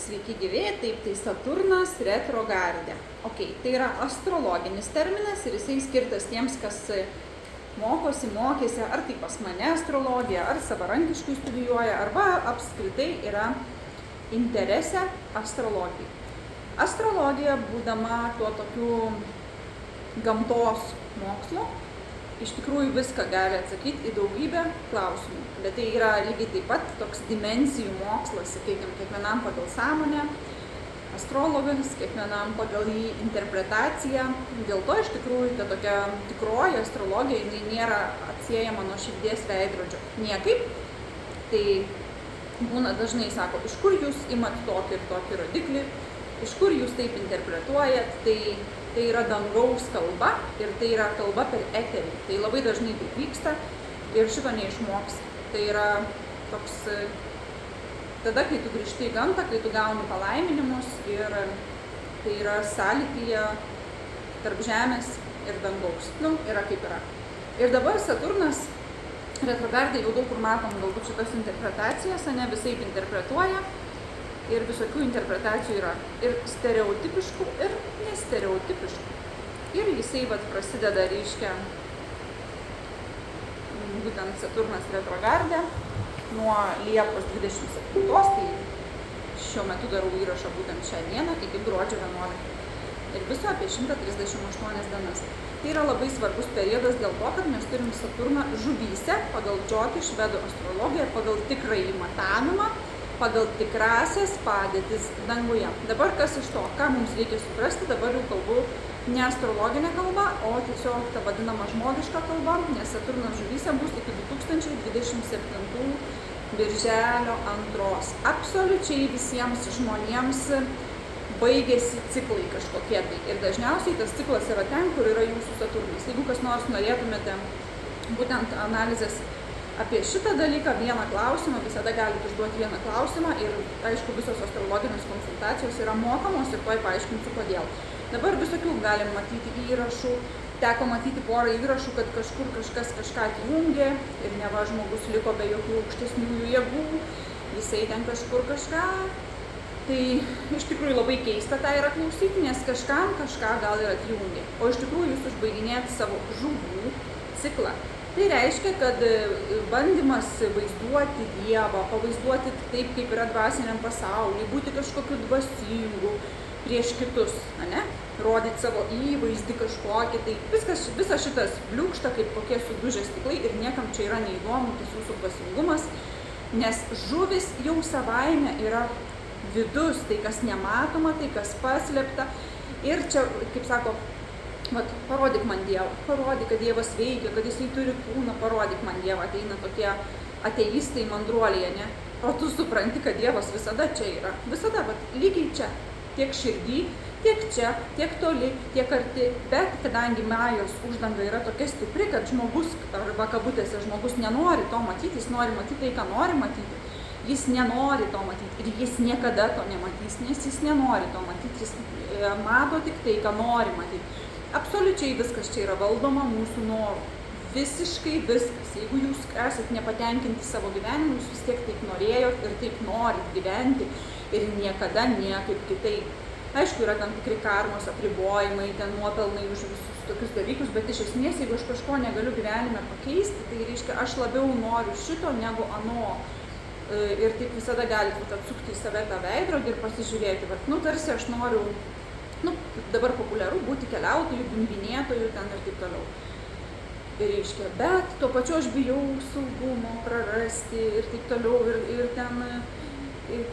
Sveiki gyvi, taip tai Saturnas retrogardė. Ok, tai yra astrologinis terminas ir jisai skirtas tiems, kas mokosi, mokėsi, ar tai pas mane astrologija, ar savarankiškai studijuoja, arba apskritai yra interese astrologijai. Astrologija, būdama tuo tokiu gamtos mokslu, iš tikrųjų viską gali atsakyti į daugybę klausimų. Bet tai yra lygiai taip pat toks dimensijų mokslas, sakykime, kiekvienam pagal sąmonę, astrologas, kiekvienam pagal jį interpretaciją. Dėl to iš tikrųjų ta tokia tikroji astrologija, jinai nėra atsiejama nuo širdies veidrodžio. Niekaip. Tai būna dažnai sako, iš kur jūs imat tokį ir tokį rodiklį, iš kur jūs taip interpretuojat, tai yra dangaus kalba ir tai yra kalba per eterį. Tai labai dažnai taip vyksta ir šito neišmoksi. Tai yra toks, tada, kai tu grįžti į gamtą, kai tu gauni palaiminimus ir tai yra sąlytyje tarp žemės ir dangaus. Yra kaip yra. Ir dabar Saturnas retrogardai jau daug kur matom galbūt šitas interpretacijas, ne visaip interpretuoja. Ir visokių interpretacijų yra ir stereotipiškų, ir nestereotipiškų. Ir jisai prasideda, reiškia, būtent Saturnas retrogardė nuo Liepos 27, tai šiuo metu darau įrašą būtent šią dieną iki gruodžio 11. Ir viso apie 138 dienas. Tai yra labai svarbus periodas dėl to, kad mes turim Saturną žuvyse pagal džotį švedų astrologiją, pagal tikrąjį matavimą, pagal tikrasias padėtis danguje. Dabar kas iš to, ką mums reikia suprasti, dabar jau kalbu ne astrologinė kalba, o tiesiog ta vadinama žmogiška kalba, nes Saturnas žuvyse bus iki 2027 birželio 2. Absoliučiai visiems žmonėms baigėsi ciklai kažkokie tai. Ir dažniausiai tas ciklas yra ten, kur yra jūsų Saturnas. Jeigu kas nors norėtumėte būtent analizės apie šitą dalyką, vieną klausimą, visada galite užduoti vieną klausimą ir, aišku, visos astrologinės konsultacijos yra mokamos ir tuoj paaiškinsiu kodėl. Dabar visokių galim matyti įrašų, teko matyti porą įrašų, kad kažkur kažkas kažką atjungė ir neva žmogus liko be jokių aukštesniųjų jėgų, jisai ten kažkur kažką. Tai iš tikrųjų labai keista tą yra klausyti, nes kažkam kažką gal ir atjungė. O iš tikrųjų jūs užbaiginėt savo žuvų ciklą. Tai reiškia, kad bandymas vaizduoti Dievą, pavaizduoti taip, kaip yra dvasiniam pasaulyje, būti kažkokiu dvasingu prieš kitus, ne? Rodyti savo įvaizdį kažkokį, tai visas šitas bliūkšta kaip kokie sudužę stiklai ir niekam čia yra neįdomu tas jūsų dvasingumas, nes žuvis jau savaime yra vidus, tai kas nematoma, tai kas paslėpta. Ir čia, kaip sako, parodyk man Dievą, parodyk, kad Dievas veikia, kad jisai turi kūną, parodyk man Dievą, ateina tokie ateistai mandruolėje, ne? O tu supranti, kad Dievas visada čia yra, visada, lygiai čia, tiek širdį, tiek čia, tiek toli, tiek arti, bet kadangi Majos uždanga yra tokia stipri, kad žmogus, arba kabutėse žmogus nenori to matyti, jis nori matyti tai, ką nori matyti, jis nenori to matyti ir jis niekada to nematys, nes jis nenori to matyti, jis mato tik tai, ką nori matyti. Absoliučiai viskas čia yra valdoma mūsų norų. Visiškai viskas. Jeigu jūs esat nepatenkinti savo gyvenimu, jūs vis tiek taip norėjot ir taip norit gyventi ir niekada niekaip kitaip. Aišku, yra tam tikri karmos apribojimai, ten nuopelnai už visus tokius dalykus, bet iš esmės, jeigu aš kažko negaliu gyvenime pakeisti, tai reiškia, aš labiau noriu šito negu ano. Ir taip visada galite atsukti į save tą veidrodį ir pasižiūrėti, tarsi aš noriu, dabar populiaru būti keliautojų, bimbinėtojų ten ir taip toliau. Ir reiškia, bet tuo pačiu aš bijau saugumo prarasti ir taip toliau, ir ten,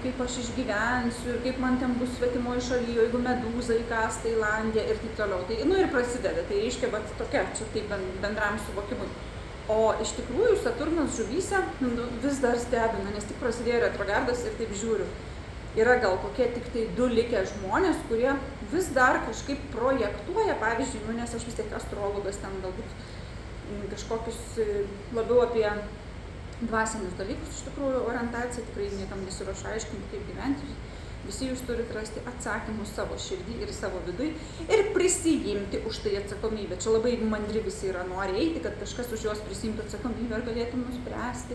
kaip aš išgyvensiu, ir kaip man ten bus svetimoje šalyje, jeigu medūza įkąs Tailandė ir taip toliau. Tai, ir prasideda, tai reiškia, tokia, čia taip bendram suvokimui. O iš tikrųjų Saturnas žuvyse vis dar stebina, nes tik prasidėjo retrogardas ir taip žiūriu. Yra gal kokie tik tai 2 likę žmonės, kurie vis dar kažkaip projektuoja, pavyzdžiui, nes aš vis tiek astrologas, ten galbūt kažkokius labiau apie dvasinius dalykus, iš tikrųjų orientacija, tikrai niekam nesiruošiu aiškinti, kaip gyventi. Visi jūs turite rasti atsakymus savo širdį ir savo vidui ir prisijimti už tai atsakomybę. Čia labai mandri visi yra, nori eiti, kad kažkas už juos prisimtų atsakomybę, ar galėtum nuspręsti,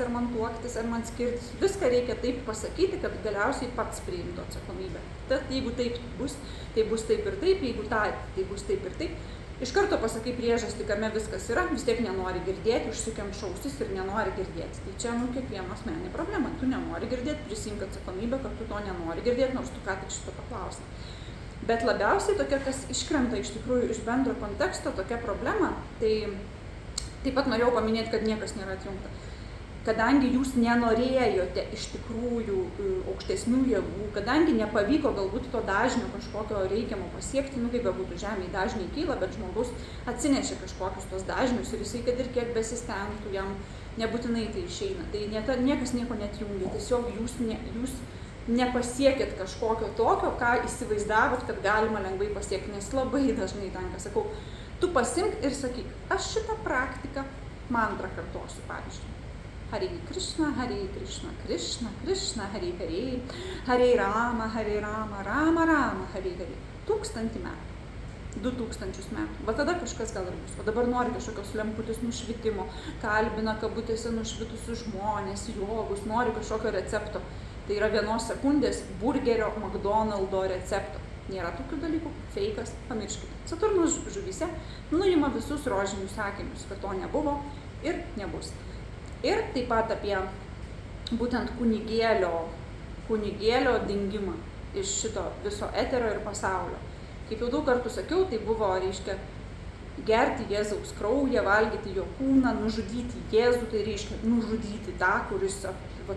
ar man tuoktis, ar man skirtis. Viską reikia taip pasakyti, kad galiausiai pats priimtų atsakomybę. Tad jeigu taip bus, tai bus taip ir taip, jeigu tai bus taip ir taip. Iš karto pasakai priežastį, kame viskas yra, vis tiek nenori girdėti, užsikemša ausis ir nenori girdėti. Tai čia kiekvieno asmeninė problema. Tu nenori girdėti, prisimk atsakomybę, kad tu to nenori girdėti, nors tu ką tik šito paklausai. Bet labiausiai tokia, kas iškrenta iš tikrųjų iš bendro konteksto, tokia problema, tai taip pat norėjau paminėti, kad niekas nėra atjungta. Kadangi jūs nenorėjote iš tikrųjų aukštesnių jėgų, kadangi nepavyko galbūt to dažnio kažkokio reikiamo pasiekti, kaip bebūtų žemėje dažniai kyla, bet žmogus atsinešė kažkokius tos dažnius ir jisai, kad ir kiek besistengtų, jam nebūtinai tai išeina. Tai niekas nieko netjungia, tiesiog jūs nepasiekėt kažkokio tokio, ką įsivaizdavot, kad galima lengvai pasiekti, nes labai dažnai tenka, sakau, tu pasimk ir sakyk, aš šitą praktiką mantrą kartosiu, pavyzdžiui. Hare Krishna, Krishna, Krishna, Hare Hare, Hare Rama, Rama, Rama, Hare Hare. 1000 metų, 2000 metų. Va tada kažkas gal ir bus. O dabar nori kažkokios lemputės nušvitimo, kalbina kabutėse nušvitusius žmonės, jogus, nori kažkokio recepto. Tai yra 1 sekundės burgerio McDonald'o recepto. Nėra tokių dalykų, feikas, pamirškite. Saturnas žuvyse nuima visus rožinius sakinius, kad to nebuvo ir nebus. Ir taip pat apie būtent kunigėlio dingimą iš šito viso eterio ir pasaulio. Kaip jau daug kartų sakiau, tai buvo, reiškia, gerti Jėzaus kraują, valgyti jo kūną, nužudyti Jėzų, tai reiškia nužudyti tą, kuris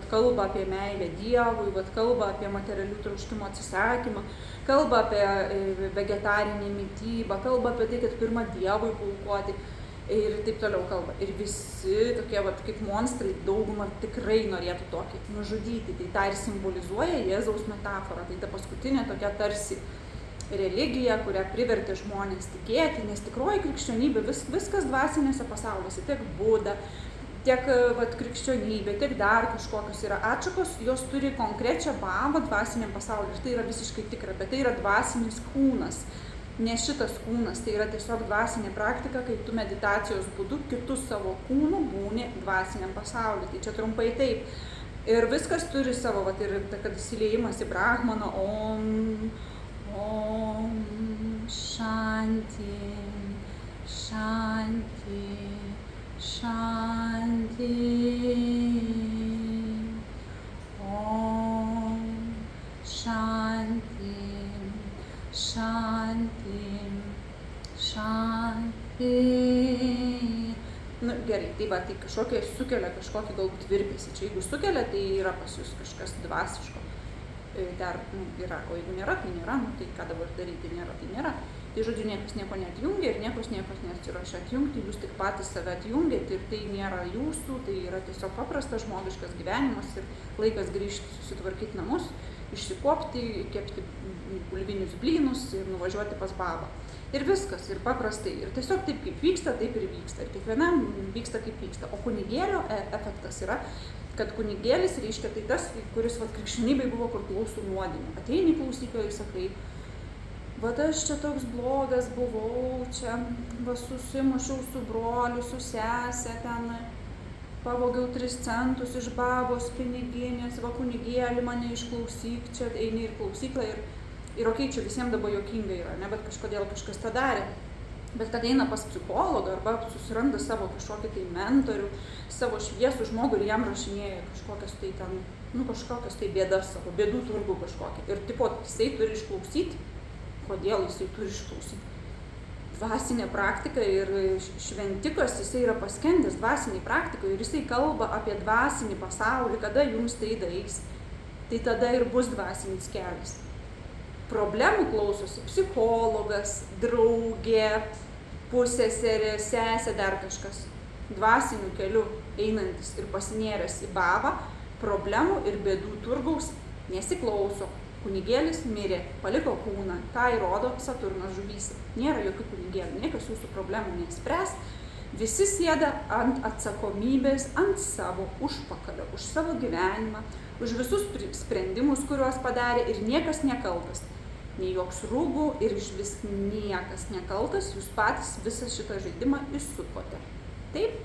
kalba apie meilę Dievui, kalba apie materialių troškimo atsisakymą, kalba apie vegetarinį mitybą, kalba apie tai, kad pirmą Dievui paaukoti. Ir taip toliau kalba. Ir visi tokie kaip monstrai, daugumą tikrai norėtų tokį nužudyti. Tai tą ir simbolizuoja Jėzaus metafora. Tai ta paskutinė tokia tarsi religija, kurią privertė žmonės tikėti, nes tikroji krikščionybė viskas dvasinėse pasauliuose, tiek Buda, tiek krikščionybė, tiek dar kažkokios yra atšakos, jos turi konkrečią bavą dvasiniam pasauliu. Ir tai yra visiškai tikra, bet tai yra dvasinis kūnas. Ne šitas kūnas, tai yra tiesiog dvasinė praktika, kai tu meditacijos būdu kitus savo kūnų būni dvasiniam pasauliu. Tai čia trumpai taip. Ir viskas turi savo, ir kad įsiliejimas į Brahmaną, Om Shanti, Shanti, Shanti, Om Shanti, Shanti, Shanti. Gerai, tai kažkokia sukelia kažkokį galbūt virpesį. Čia jeigu sukelia, tai yra pas jūs kažkas dvasiško. Dar yra, o jeigu nėra, tai nėra, tai ką dabar daryti, nėra, tai nėra. Tai žodžiu, niekas nieko neatjungia ir niekas nesiruošia atjungti, jūs tik patys save atjungiat ir tai nėra jūsų, tai yra tiesiog paprastas žmogiškas gyvenimas ir laikas grįžti, susitvarkyti namus, išsikopti, kepti bulvinius blynus ir nuvažiuoti pas babą. Ir viskas, ir paprastai, ir tiesiog taip kaip vyksta, taip ir vyksta, ir kiekvienam vyksta kaip vyksta. O kunigėlio efektas yra, kad kunigėlis reiškia tai tas, kuris krikščionybei buvo, kur klausų nuodėmių. Ateini klausytoją ir sakai, aš čia toks blogas buvau, čia susimušiau su broliu, su sese, ten pavogiau 3 centus iš babos piniginės, kunigėlį mane išklausyk, čia eini ir klausyklą ir okei, čia visiems dabar juokinga yra, bet kažkodėl kažkas tą darė. Bet kad eina pas psichologą arba susiranda savo kažkokį tai mentorių, savo šviesų žmogų ir jam rašinėja kažkokias tai ten, kažkokias tai bėdas, savo bėdų turgų kažkokį. Ir jisai turi išklausyti, kodėl jisai turi išklausyti. Dvasinė praktika ir šventikas, jisai yra paskendęs dvasiniai praktikai ir jisai kalba apie dvasinį pasaulį, kada jums tai daeis. Tai tada ir bus dvasinis kelias. Problemų klausosi psichologas, draugė, pusseserė, sesė, dar kažkas. Dvasiniu keliu einantis ir pasinėręs į babą, problemų ir bėdų turgaus nesiklauso. Kunigėlis mirė, paliko kūną, tą įrodo Saturnas žuvyse. Nėra jokių kunigėlių, niekas jūsų problemų neįspręs, Visi sėda ant atsakomybės, ant savo užpakalio, už savo gyvenimą, už visus sprendimus, kuriuos padarė ir niekas nekaltas. Nei joks rūbų ir iš vis niekas nekaltas, jūs patys visą šitą žaidimą įsukote. Taip,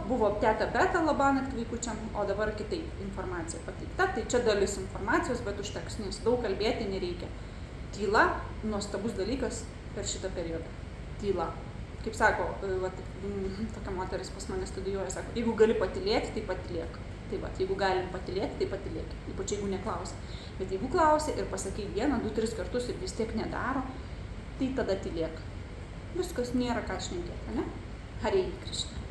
buvo teta beta labanakt vaikučiam, o dabar kitaip informacija pateikta. Tai čia dalis informacijos, bet užteks, nes daug kalbėti nereikia. Tyla – nuostabus dalykas per šitą periodą. Tyla. Kaip sako, tokia moteris pas mane studijuoja, sako, jeigu gali patylėti, tai patylėk. Tai va, jeigu galim patylėti, tai patylėk. Ypač jeigu neklausia. Bet jeigu klausia ir pasakai 1, 2, 3 kartus ir vis tiek nedaro, tai tada tylėk. Viskas, nėra ką šnekėti, ne? Hare Krishna.